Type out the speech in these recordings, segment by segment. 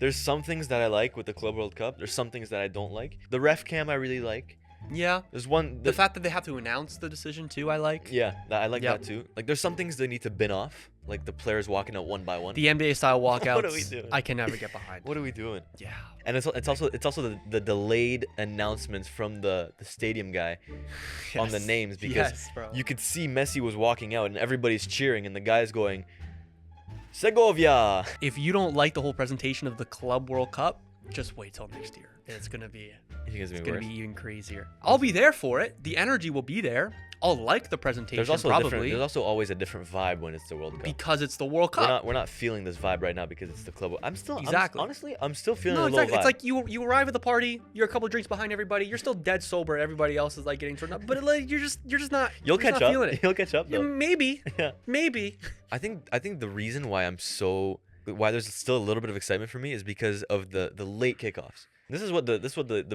There's some things that I like with the Club World Cup. There's some things that I don't like. The ref cam I really like. Yeah. There's one. The fact that they have to announce the decision too, I like. Yeah, I like Yep. that too. Like, there's some things they need to bin off, like the players walking out one by one. The NBA style walkouts. What are we doing? I can never get behind. What are we doing? Yeah. And it's also the delayed announcements from the stadium guy on the Yes. names, because Yes, bro. you could see Messi was walking out and everybody's cheering and the guy's going, Segovia. If you don't like the whole presentation of the Club World Cup, just wait till next year. It's gonna be You think it's it's gonna gonna be be worse? even crazier. I'll be there for it. The energy will be there. I'll like the presentation There's also probably there's also always a different vibe when it's the World Cup. because it's the World Cup. We're not feeling this vibe right now because it's the club. Exactly. Honestly, I'm still feeling No, a little exactly. vibe. It's like you arrive at the party, you're a couple of drinks behind everybody, you're still dead sober. Everybody else is like getting turned up, but like you're just not. You'll you're just catch not up. Feeling it. You'll catch up Yeah, though. maybe, Yeah. maybe. I think the reason why why there's still a little bit of excitement for me is because of the late kickoffs. This is what the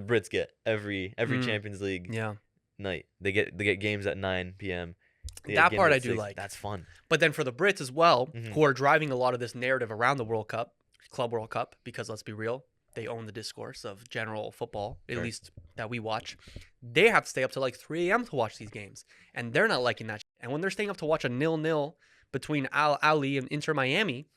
Brits get every Champions League Yeah. night. They get games at 9 p.m. They get That games part at I do 6. like. That's fun. But then for the Brits as well, Mhm. who are driving a lot of this narrative around the World Cup, Club World Cup, because let's be real, they own the discourse of general football, at Sure. least that we watch. They have to stay up till like 3 a.m. to watch these games, and they're not liking that. And when they're staying up to watch a 0-0 between Al Ahly and Inter Miami,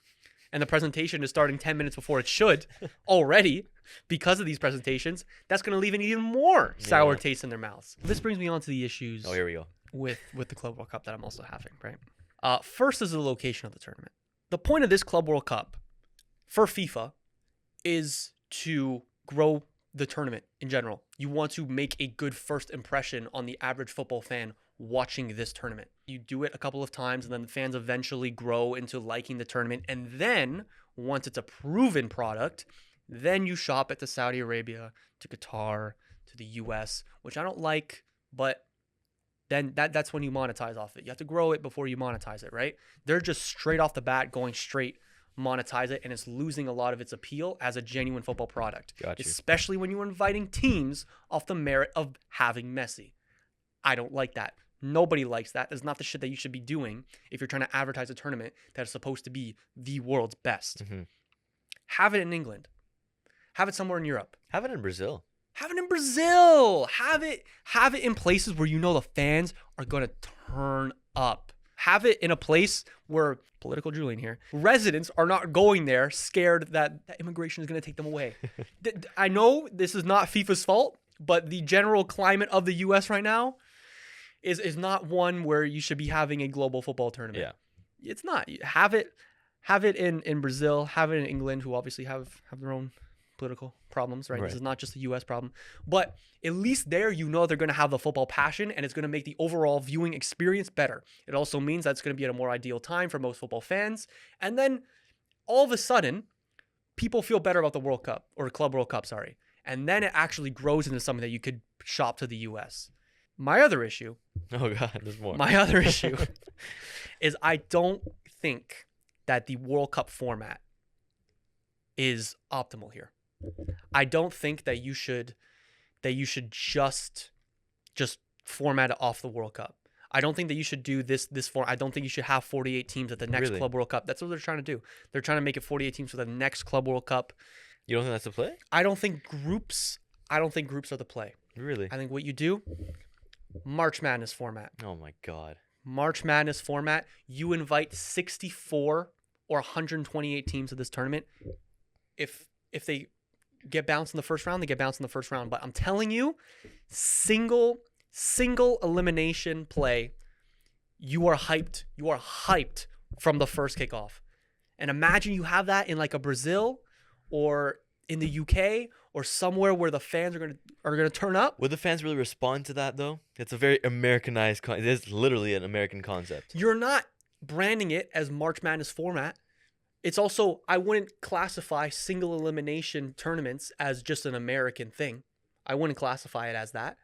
and the presentation is starting 10 minutes before it should already because of these presentations, that's going to leave an even more sour Yeah. taste in their mouths. This brings me on to the issues Oh, here we go. with the Club World Cup that I'm also having, right? First is the location of the tournament. The point of this Club World Cup for FIFA is to grow the tournament in general. You want to make a good first impression on the average football fan watching this tournament. You do it a couple of times and then the fans eventually grow into liking the tournament. And then once it's a proven product, then you shop it to Saudi Arabia, to Qatar, to the US, which I don't like, but then that's when you monetize off it. You have to grow it before you monetize it, right? They're just straight off the bat going straight monetize it, and it's losing a lot of its appeal as a genuine football product. Got you. Especially when you're inviting teams off the merit of having Messi. I don't like that. Nobody likes that. That's not the shit that you should be doing if you're trying to advertise a tournament that is supposed to be the world's best. Mm-hmm. Have it in England. Have it somewhere in Europe. Have it in Brazil. Have it in Brazil. Have it in places where you know the fans are going to turn up. Have it in a place where, political Julian here, residents are not going there scared that immigration is going to take them away. I know this is not FIFA's fault, but the general climate of the U.S. right now is not one where you should be having a global football tournament. Yeah. It's not. Have it in Brazil, have it in England, who obviously have their own political problems, right? Right. This is not just a U.S. problem. But at least there, you know they're going to have the football passion, and it's going to make the overall viewing experience better. It also means that it's going to be at a more ideal time for most football fans. And then all of a sudden, people feel better about the World Cup, or Club World Cup, sorry. And then it actually grows into something that you could shop to the U.S. My other issue Oh God, there's more. is I don't think that the World Cup format is optimal here. I don't think that you should just format it off the World Cup. I don't think that you should do this form. I don't think you should have 48 teams at the next Really? Club World Cup. That's what they're trying to do. They're trying to make it 48 teams for the next Club World Cup. You don't think that's the play? I don't think groups are the play. Really? I think what you do, March Madness format. Oh my God. March Madness format, you invite 64 or 128 teams to this tournament. If they get bounced in the first round, they get bounced in the first round. But I'm telling you, single elimination play, you are hyped. You are hyped from the first kickoff. And imagine you have that in like a Brazil or in the UK or somewhere where the fans are gonna turn up. Would the fans really respond to that though? It's a very Americanized. It is literally an American concept. You're not branding it as March Madness format. It's also, I wouldn't classify single elimination tournaments as just an American thing. I wouldn't classify it as that.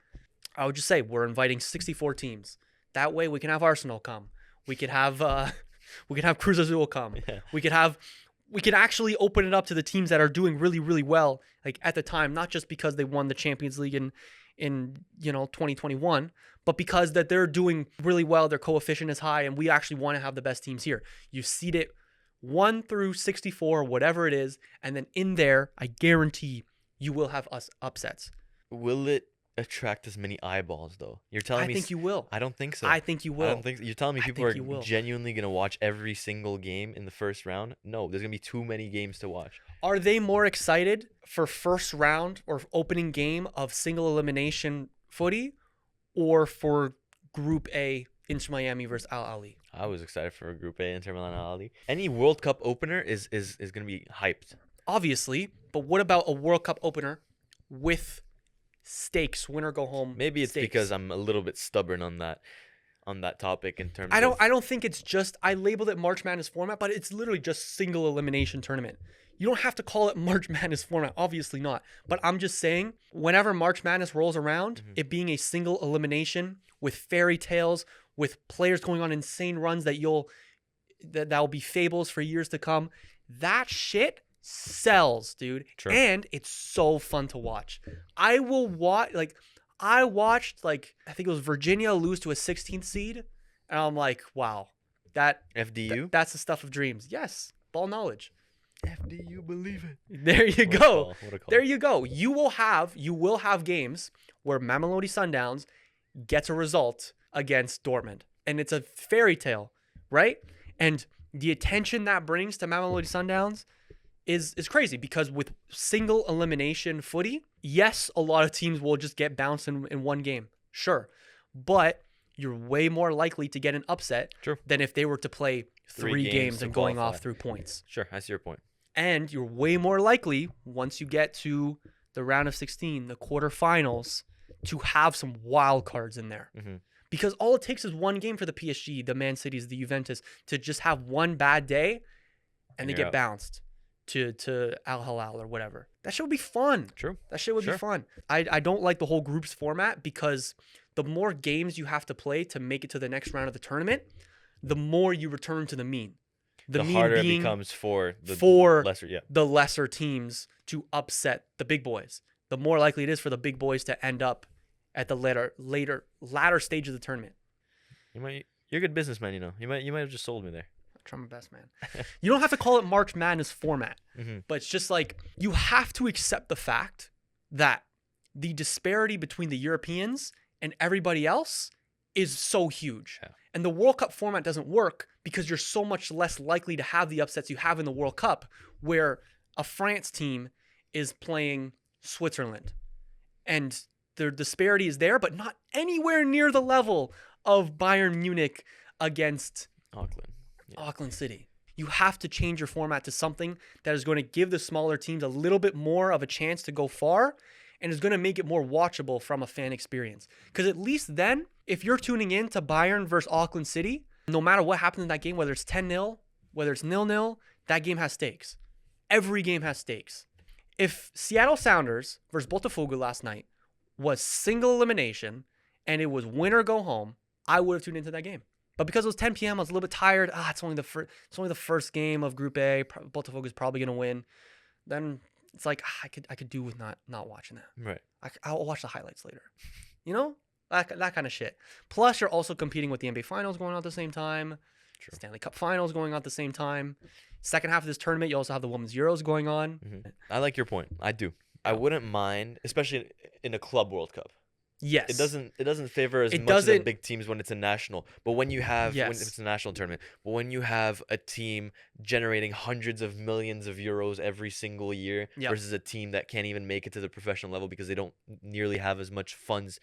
I would just say we're inviting 64 teams. That way we can have Arsenal come. We could have Cruz Azul come. Yeah. We could actually open it up to the teams that are doing really, really well, like at the time, not just because they won the Champions League in 2021, but because that they're doing really well, their coefficient is high, and we actually want to have the best teams here. You seed it 1 through 64, whatever it is, and then in there, I guarantee you will have us upsets. Will it attract as many eyeballs though? You're telling I me think you will. I don't think so. I think you will. I don't think you're telling me I people think are you will. genuinely gonna watch every single game in the first round. No, there's gonna be too many games to watch. Are they more excited for first round or opening game of single elimination footy, or for Group A, Inter Miami versus Al Ahly? I was excited for Group A, Inter Milan, Al Ahly. Any World Cup opener is gonna be hyped. Obviously, but what about a World Cup opener with stakes, win or go home? Maybe it's stakes? because I'm a little bit stubborn on that topic in terms I of don't think it's just, I labeled it March Madness format, but it's literally just single elimination tournament. You don't have to call it March Madness format, obviously not. But I'm just saying, whenever March Madness rolls around, it being a single elimination with fairy tales, with players going on insane runs that will be fables for years to come, that shit sells, dude. True. And it's so fun to watch. I watched, I think it was Virginia lose to a 16th seed, and I'm like, wow, FDU. that's the stuff of dreams. Yes, ball knowledge. FDU, believe it. There you What a go. call, what a call. There you go. You will have games where Mamelodi Sundowns gets a result against Dortmund, and it's a fairy tale, right? And the attention that brings to Mamelodi Sundowns is crazy, because with single elimination footy, yes, a lot of teams will just get bounced in one game, sure, but you're way more likely to get an upset True. than if they were to play three games games to and going qualify. off through points. Sure, I see your point. And you're way more likely, once you get to the round of 16, the quarterfinals, to have some wild cards in there. Mhm. Because all it takes is one game for the PSG, the Man Cities, the Juventus, to just have one bad day and they you're get out. bounced to Al Hilal or whatever. That shit would be fun. True. That shit would be Sure. fun. I don't like the whole groups format, because the more games you have to play to make it to the next round of the tournament, the more you return to the mean. The mean harder it being becomes for the for lesser. Yeah. the lesser teams to upset the big boys. The more likely it is for the big boys to end up at the latter stage of the tournament. You're a good businessman, you know. You might have just sold me there. I try my best, man. You don't have to call it March Madness format, Mm-hmm. but it's just like, you have to accept the fact that the disparity between the Europeans and everybody else is so huge. Yeah. And the World Cup format doesn't work because you're so much less likely to have the upsets you have in the World Cup, where a France team is playing Switzerland. And the disparity is there, but not anywhere near the level of Bayern Munich against Auckland. Yeah. Auckland City. You have to change your format to something that is going to give the smaller teams a little bit more of a chance to go far, and is going to make it more watchable from a fan experience. Because at least then, if you're tuning in to Bayern versus Auckland City, no matter what happens in that game, whether it's 10-0, whether it's 0-0, that game has stakes. Every game has stakes. If Seattle Sounders versus Botafogo last night was single elimination and it was win or go home, I would have tuned into that game. But because it was 10 p.m., I was a little bit tired. It's only the first game of Group A. Botafogo is probably gonna win. Then it's like, I could do with not watching that. Right. I'll watch the highlights later. You know, that kind of shit. Plus, you're also competing with the NBA Finals going on at the same time. True. Stanley Cup Finals going on at the same time. Second half of this tournament, you also have the Women's Euros going on. Mm-hmm. I like your point. I do. I wouldn't mind, especially in a club World Cup. Yes. It doesn't favor as It much as the doesn't- big teams when it's a national. But when you have when Yes. it's a national tournament, but when you have a team generating hundreds of millions of euros every single year Yep. versus a team that can't even make it to the professional level because they don't nearly have as much funds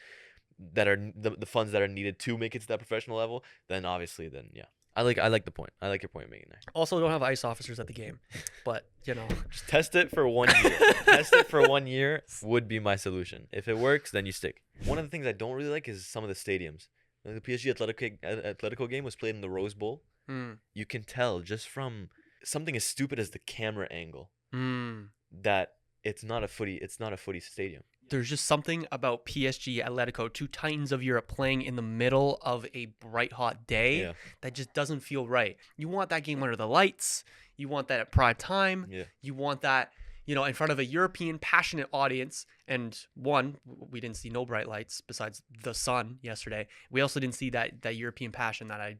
that are the funds that are needed to make it to that professional level, then obviously yeah. I like the point. I like your point you're making there. Also, don't have ice officers at the game, but you know. Just test it for 1 year. Test it for 1 year would be my solution. If it works, then you stick. One of the things I don't really like is some of the stadiums. Like the PSG Atletico game was played in the Rose Bowl. You can tell just from something as stupid as the camera angle that it's not a footy stadium. There's just something about PSG Atletico, two titans of Europe, playing in the middle of a bright hot day Yeah. that just doesn't feel right. You want that game under the lights. You want that at prime time. Yeah. You want that, in front of a European passionate audience. And we didn't see no bright lights besides the sun yesterday. We also didn't see that European passion that I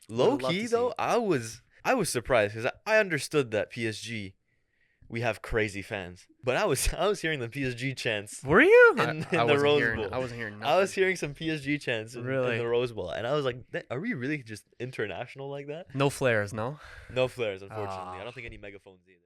Low love key to though, see. I was I was surprised because I understood that PSG, we have crazy fans, but I was hearing the PSG chants Were you? in the wasn't Rose hearing, Bowl. I wasn't hearing. I was nothing. hearing some PSG chants in Really? the Rose Bowl, and I was like, are we really just international like that? No flares, no. No flares, unfortunately. Ah. I don't think any megaphones either.